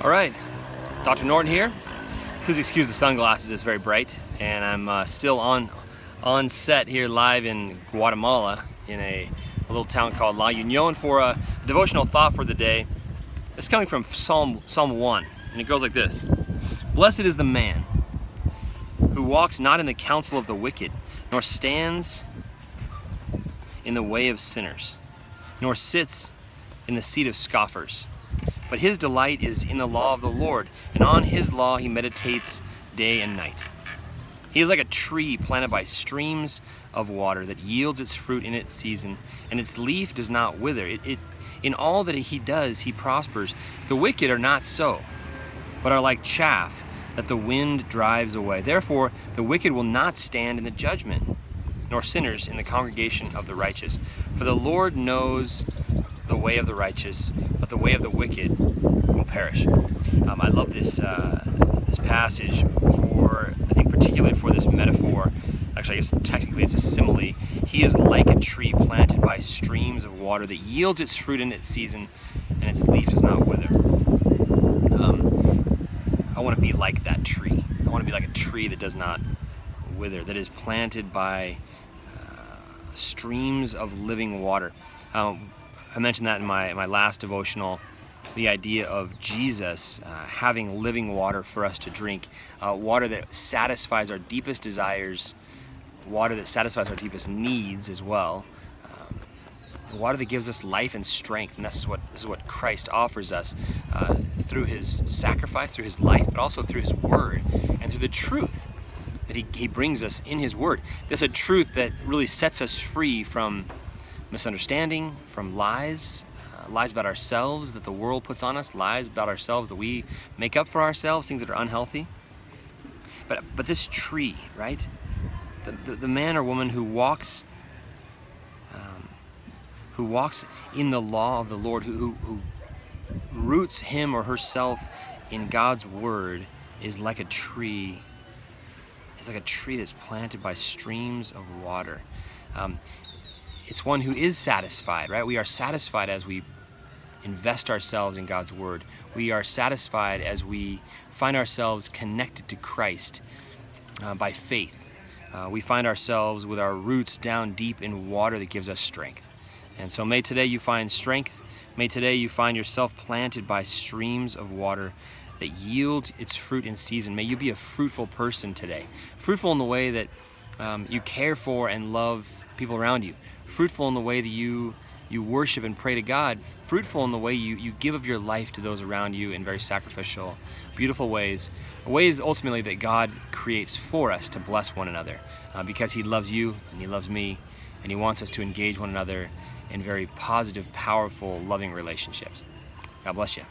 All right, Dr. Norton here. Please excuse the sunglasses, it's very bright, and I'm still on set here live in Guatemala in a little town called La Union for a devotional thought for the day. It's coming from Psalm 1, and it goes like this. Blessed is the man who walks not in the counsel of the wicked, nor stands in the way of sinners, nor sits in the seat of scoffers. But his delight is in the law of the Lord, and on his law he meditates day and night. He is like a tree planted by streams of water that yields its fruit in its season, and its leaf does not wither. In all that he does, he prospers. The wicked are not so, but are like chaff that the wind drives away. Therefore, the wicked will not stand in the judgment, nor sinners in the congregation of the righteous. For the Lord knows the way of the righteous, but the way of the wicked will perish. I love this passage for, I think particularly for this metaphor. Actually, I guess technically it's a simile. He is like a tree planted by streams of water that yields its fruit in its season, and its leaf does not wither. I want to be like that tree. I want to be like a tree that does not wither, that is planted by streams of living water. I mentioned that in my last devotional, the idea of Jesus having living water for us to drink, water that satisfies our deepest desires, water that satisfies our deepest needs as well, water that gives us life and strength. And this is what Christ offers us through his sacrifice, through his life, but also through his word and through the truth that he brings us in his word. This is a truth that really sets us free from misunderstanding, from lies about ourselves that the world puts on us, lies about ourselves that we make up for ourselves, things that are unhealthy. But this tree, right? The man or woman who walks in the law of the Lord, who roots him or herself in God's word, is like a tree. It's like a tree that's planted by streams of water. It's one who is satisfied, right? We are satisfied as we invest ourselves in God's word. We are satisfied as we find ourselves connected to Christ by faith. We find ourselves with our roots down deep in water that gives us strength. And so may today you find strength. May today you find yourself planted by streams of water that yield its fruit in season. May you be a fruitful person today. Fruitful in the way that you care for and love people around you. Fruitful in the way that you worship and pray to God. Fruitful in the way you give of your life to those around you in very sacrificial, beautiful ways. Ways ultimately that God creates for us to bless one another because he loves you and he loves me, and he wants us to engage one another in very positive, powerful, loving relationships. God bless you.